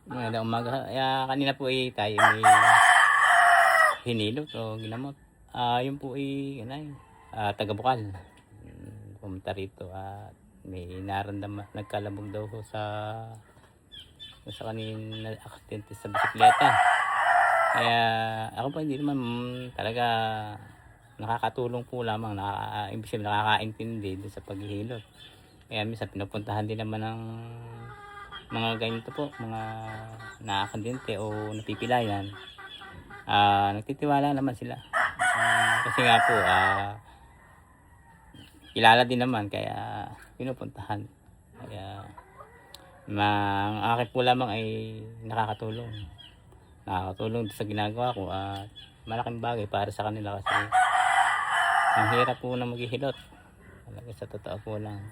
Magandang umaga. Kanina po tayo may hinilot o ginamot. Yun po taga Bukal. Pumunta rito at may naramdaman, nagkalabog daw ho sa kanina aksidente sa bisikleta. Kaya ako po hindi naman talaga nakakatulong po lamang, ibig sabihin nakakaintindi doon sa paghihilot. Kaya minsan pinupuntahan din naman ng mga ganito po, mga nakakandente o napipilayan. Nagtitiwala naman sila. Kasi nga po, kilala din naman kaya pinupuntahan. Kaya ang akin po lamang ay nakakatulong. Nakakatulong sa ginagawa ko at malaking bagay para sa kanila kasi ang hirap po na maghihilot. Talaga sa totoo po lang.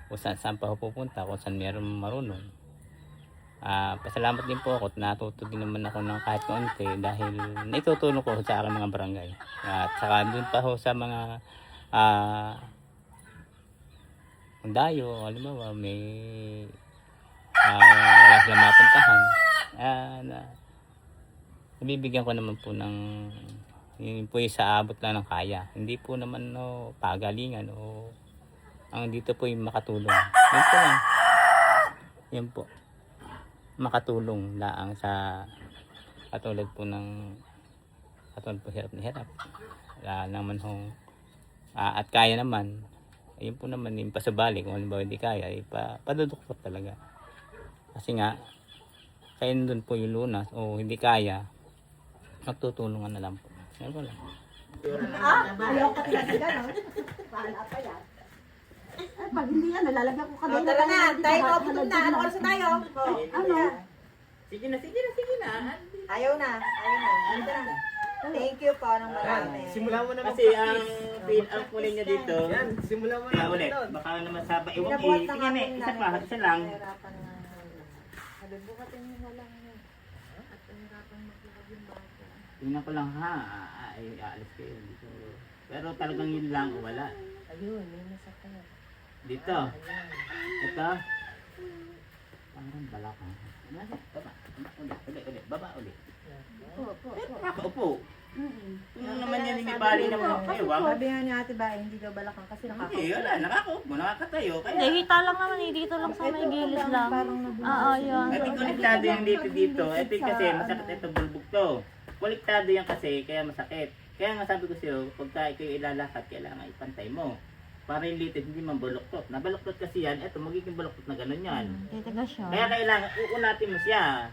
Kung saan pa ako pupunta, kung saan meron marunong. Pasalamat din po ako at natuto din naman ako ng kahit konti dahil naitutulong ko sa aking mga barangay. At saka doon pa ho sa mga dayo, halimbawa may wala silang mapuntahan. Nabibigyan ko naman po ng yun po sa abot lang ng kaya. Hindi po naman pagalingan o ang dito po yung makatulong. Yun po lang. Yan po. Makatulong laang sa katulad po hirap na hirap. Wala naman hong at kaya naman. Ayun po naman yung pasabali. Kung halimbawa hindi kaya, padudukot talaga. Kasi nga, kaya doon po yung lunas o hindi kaya, magtutulungan na lang po. Ayun po lang. Ayaw ka talaga, no? Pahala pa yan. Ay, pag hindi yan, nalalagyan ko kanina. Tara na, tayo mauputom na. Ano oras na tayo? Ano? Sige na. Ayaw na. Dito na. Thank you po ng marami. Simulan mo na Kasi ang kulay niya dito, Yan, simulan mo na. ulit. Baka naman sa iwag Pinabuhat na tingnan nga isa pa, isa lang. Nahirapan na. Halubukatin mo na lang yun. At nahirapan maglakad yung bata. Tingnan ko lang ha, ay aalis kayo dito. Pero talagang yun lang, wala. Ayun, may masakit. Dito. Ito. Parang balak ha. Baba. Baba ulit. Pero nakaupo. Kung naman yan, hindi bali naman ng ewan. Sabi nga ni Ate Bae, hindi daw balakang kasi nakakaupo. Hindi, wala. Nakakaupo, nakakatayo. Hindi, hita lang naman eh. Dito lang sa may gilid lang. Oo, yun. Ito konektado yung dito. Ito kasi masakit ito bulbog to. Konektado yan kasi kaya masakit. Kaya nga sabi ko sa'yo, pagka ikaw ilalakad, kailangan ipantay mo. Para yung litid hindi man baluktot. Nabaluktot kasi yan, eto magiging baluktot na gano'n yan. Titigas siya. Kaya kailangan, uunatin mo siya.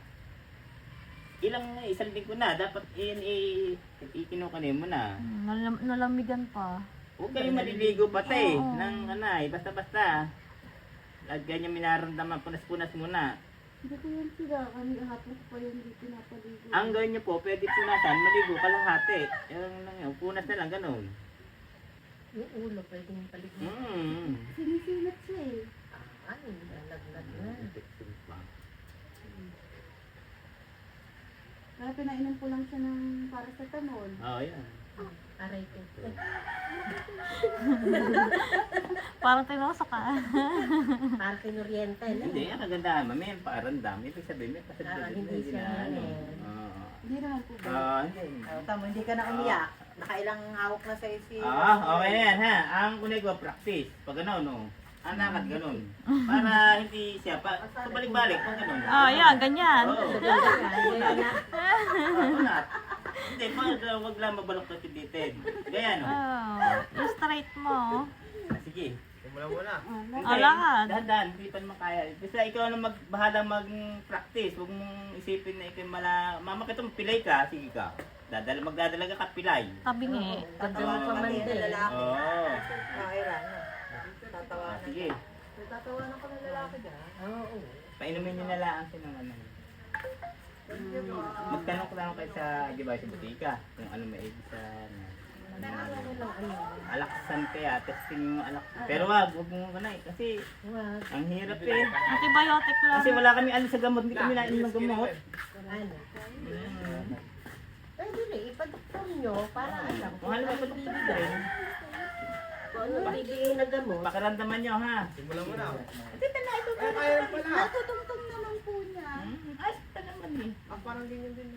Isang linggo na, dapat ikinukanin mo na. Nalamigan pa. Huwag kayong maliligo pati, Oo. basta-basta. Lagyan niya minaramdaman, punas-punas muna. Hindi ko yan sila. Kami hapon ko pa yung dito napaligo. Ang gawin niyo po, pwede punasan, maligo kalahati. Yung punas na lang, ganun. Yung ulo, pwede mong paligid. Sinisilat siya eh. Ano, nalaglag na. Kaya pinainom ko lang siya ng paracetamol. Oo, yan. Aray ko. Parang tinosa ka. Parang kinoriente. Hindi, ang kagandahan, may paarandam. Ibig sabihin, may pasadyan. Hindi siya ano. Hindi naman po ba? Hindi. Tama, hindi ka na umiyak. Nakailang hawak na sa'yo si... Okay na yan, ha? Ang kunay ko, practice. Pag gano'n, anakad gano'n. Para hindi siya, pabalik-balik, pag gano'n. Yan, ganyan. Oo. Unat. Hindi, wag lang mabalok yung dito. Gaya, no? Yung straight mo. Sige. Simulan mo na. Lakad. Dahan-dahan, hindi pa naman kaya. Basta ikaw na bahala mag-practice. Huwag mong isipin na ikaw mama kita pilay ka, sige ka. Magdadala ka pilay. Tabingi. Tatawa pa man din. Lalaki. Oo. Okay lang. Tatawanan. Sige. Tatawanan ka ng lalaki dyan. Oo. Painumin niyo na lang siya ng ano. Magtanong ko lang kayo sa, di ba, sa butika. Kung ano may ibig sa alaksan kaya, testing yung alaksan. Pero wag mo na eh, kasi ang hirap eh. Antibiotic lang. Kasi wala kami sa gamot, hindi kami nainom ng gamot. Ano? Pwede na, ipadoktor nyo para alam. Kung halimbawa pa doktor ka rin, Kung ano bibigay na gamot. pakiramdaman nyo ha. Simulan mo na. Ito na ito. Ay, kaya pala. Natutungtong naman po niya. Ay, parang ganyan din.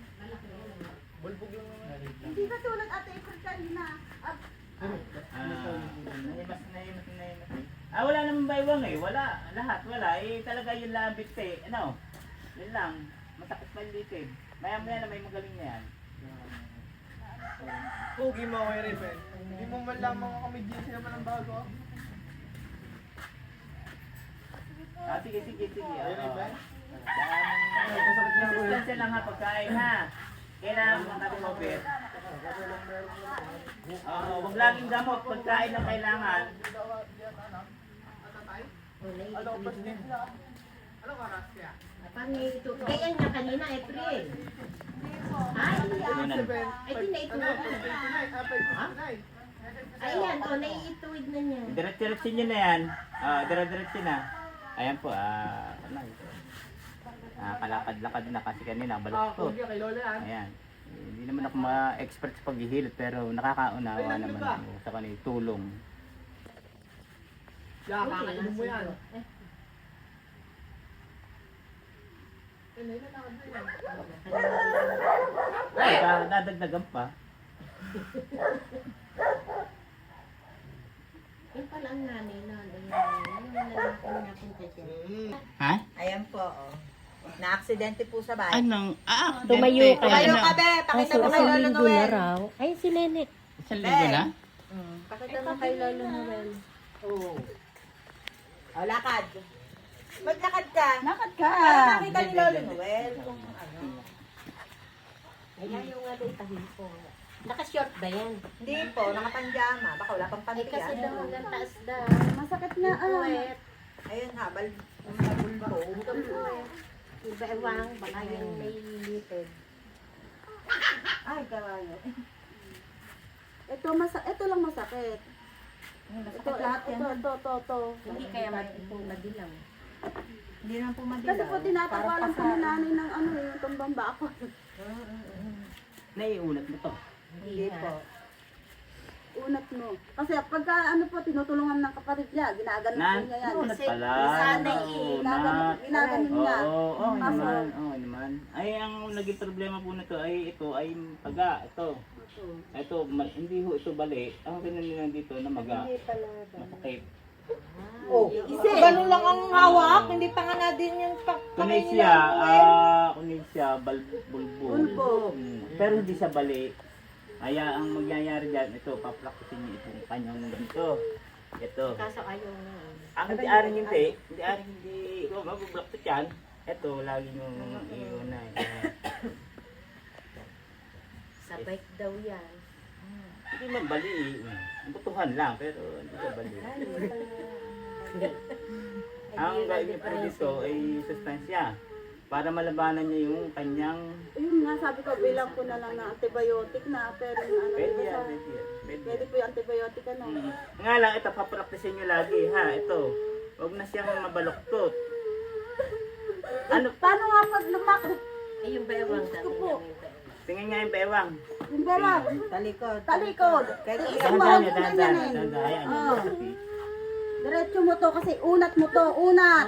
Bulbog lang naman. Hindi ka tulad ate April kanina. Wala naman baywang eh. Wala. Lahat wala. Eh talaga yun lang bigte. Ano? Yun lang. Masakit pa yung litid. Maya-maya na may magaling na yan. Pogi mo kay Rebel. Hindi mo man lang mga kamedyensi naman ang bago. Sige. Rebel? Resistensya lang ha pagkain ha. Kailangan mo natin mabit. Huwag laging gamot. Pagkain ang kailangan. Ano, paslit na. Ano oras kaya? Ganyan nga kanina, April. Ay, ay, tinaituwid na. Ayan, o, naiituwid na niya. Diretso nyo na yan. Diretso na. Ayan po. Kalakad-lakad na kasi kanina. Balot ko. Pogi kay Lola yan. Ayan. Hindi naman ako ma-expert sa paghihilot pero nakakaunawa naman ako sa kanila tulong. Yeah, kakainom mo yan. Ay, dadagdagan pa. Yung pala ang nanay na, yung lalaki na napunta dyan. Ha? Ayan po, oh. Na-aksidente po sa bahay. Anong? Tumayo ka. Tumayo ka, be. Pakita mo kay Lolo Linggo na Noel. raw. Ay, si Lenek. Isang linggo na? Pakita mo kay Lolo Noel. Oo. O, lakad. Maglakad ka. Nakad ka. Para makita ni Lolo Noel kung ano. Ayan yung tahin po. Naka-short ba yan? Hindi po, nakapanjama. Baka wala pang Ay, kasi pantiyan. daw hanggang taas daw. Masakit na Ayun, habal. Yung bulbo. Iba ewang, baka yung may litid. Ay, kawayo. Ito lang masakit. Ito, lahat yan. Ito. Hindi kaya madilang. Hindi naman po madilaw. Kasi po tinatawalan sa nanay ng ano yung tumbang bako. Naiunat mo to. Hindi po. Unat mo. Kasi pagka ano po, tinutulungan ng kapatid niya, ginaganon po niya yan. Unat Kasi pala. sanay ginaganon niya. Oo naman. Ay, ang naging problema po nito ay ito ay paga. Ito, hindi ho ito bali. Ang pinanilang dito na maga. Masakit. Oh, ganun lang ang hawak. Hindi pa nga na din yung Kunisya, bulbo. Pero hindi siya bali. Kaya ang magyayari dyan, ito, papracticein niyo itong kanyang ganito. Ito. Kaso ayaw na. Ang hindi aring hindi, kung mabublaktot yan, ito, lagi yung iyon na. Sa bike daw yan. Hindi man bali. Butuhan lang, pero hindi siya bali. Ang gawin niyo po dito ay sustansya. Para malabanan niya yung kanyang... Yun nga, sabi ko, bilang ko na lang na antibiotic na, pero yung ano, Pwede diba yan, sa- pwede yan. pwede po yung antibiotic ano. Nga lang, ito, papraktisin nyo lagi, ha? Ito, huwag na siyang mabaloktot. Ano? Paano nga pag lumakit? Ay, yung bewang Gusto po. Tingnan nga yung bewang. Yung bewang, Talikod. talikod. Kahit Isang Dahan-dahan mahal niya, ko ganyan eh. dahan-dahan. Ayan, Oo. yung Diretso mo to kasi unat mo to, unat.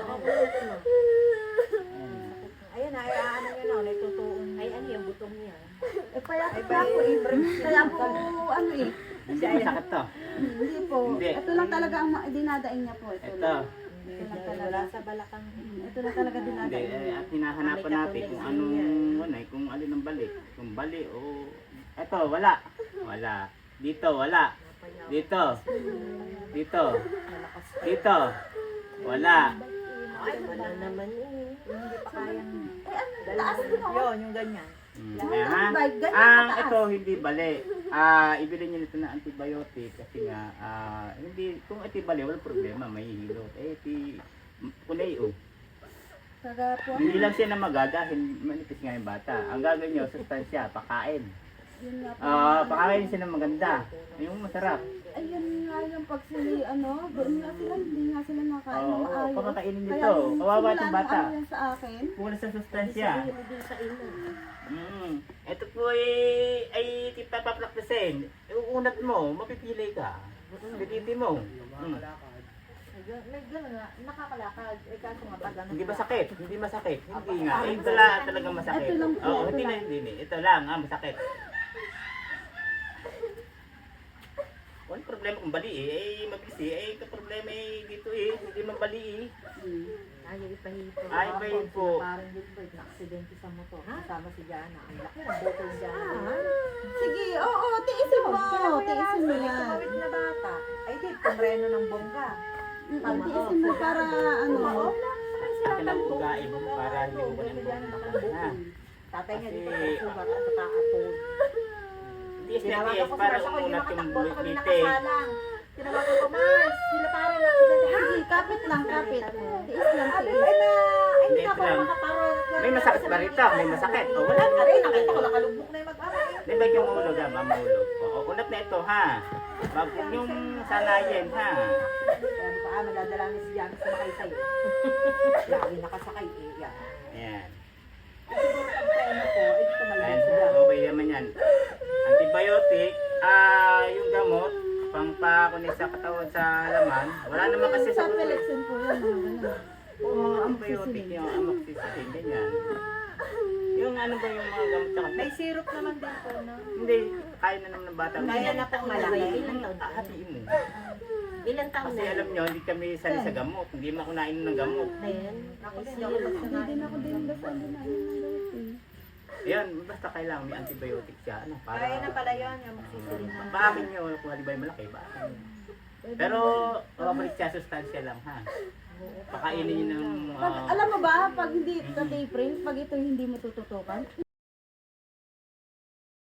ayun na, ay ano yun na, natutuon. Ay, ano yung butong niya? Eh, Ay, kaya po eh. Kaya po, ano eh. Hindi masakit to. Hindi po. Hindi. Ito lang talaga ang dinadaing niya po. Ito Ito. lang. Wala sa balakang. Ito lang talaga Hindi, dinadaing. at hinahanapan natin kung anong, kung alin ang bali. Kung bali o... Ito, wala. Wala. Dito, wala. Dito. Dito. Dito. Wala. Ay, wala naman eh. Hindi pa kayang... Taas din ako. Yun, yung ganyan. Ayan. Ganyan Ang kataas. ito hindi bali. Ibili niyo nito na antibiotic kasi nga hindi kung ito bali wala problema may hilot. Kulay Taga po. Hindi lang siya na magagahil manipis nga yung bata. Ang gagawin niyo sustansya, pakain. Yun nga po. Pakain siya ng maganda. Yung masarap. Ayun nga yung pag sila, doon nga sila, hindi nga sila nakain ng Oo, maayos. pakakainin Kaya nito. nung Kawawa simula itong nung bata. ano yan sa akin, Puro sa sustansya. din sa ino. Ito po ay papapraktisin. Uunat mo, mapipili ka. Pipili mo. May gano'n na, nakakalakad. Eh, kaso nga pag ano. Hindi ba sakit? Hindi masakit. Hindi nga. Eh, ito lang talagang masakit. Ito lang po, Oo, ito hindi na lang. hindi. Ito lang, masakit. Walang problema kung bali eh. Mabilis eh. Ang problema eh dito eh. Hindi mabali eh. Ayaw ipahipo. Ay, ipahipo. Parang Gilbert, na-aksidente sa motor. Kasama si Jana. Ang laki ng botol Jana. Sige, oo, tiisin mo. Tiisin mo yan. Tumawid na bata. Ay, di, pumreno ng bongga. Tiisin mo para ano. Akin ang ugain mo para hindi mo ba ha? Tatay niya dito Kasi- sa sugat at nakaatod. Tiis na Tinawagan tiis ko para sa hindi umunat yung makatakbo sa kami bulite. nakasalang. Tinawagan ko, Mars, sila parang aksidente. Ha? Sige, kapit lang, kapit. Tiis lang, Ay, tiis. ay, hindi Hindi, ka pa lang. makaparol. May masakit ba rito? May masakit. O wala na. Aray, nakita ko nakalubok na yung mag-aray. Di ba yung mahulog ha? Mamahulog. Oo, unat na ito ha. Wag yung sanayin ha. Sabi ko, madadala ni si Jan sumakay sa'yo. Lagi nakasakay eh. Yan. Ayan. Siguro pag preno ko, ay dito Ayan, maliit si Jan. okay naman yan. Antibiotic, yung gamot, pangpakunin sa katawan sa laman. Wala naman kasi sa Sa buto. Pelexin po yan, mga ganun. Oo, mga antibiotic, yung amoxicillin, ganyan. Yung ano ba yung mga gamot tsaka May syrup naman din po, no? hindi, kaya na naman ng bata. Kaya na pong malaki. Hatiin mo. Ilan taon Kasi alam nyo, hindi kami sanay sa gamot. Hindi makunain ng gamot. Ako din, ako Hindi nagsanay. din ako din basta din na yun ng gamot eh. Yan, basta kailangan may antibiotic siya. Ano, Kaya na para pala yun, yung magsisirin na. baakin nyo, kung alibay malaki, baakin nyo. Pero, mabalik siya, sustansya lang ha. Pakainin nyo ng... Pag, alam mo ba, pag hindi ka tapering, pag ito hindi mo tututukan,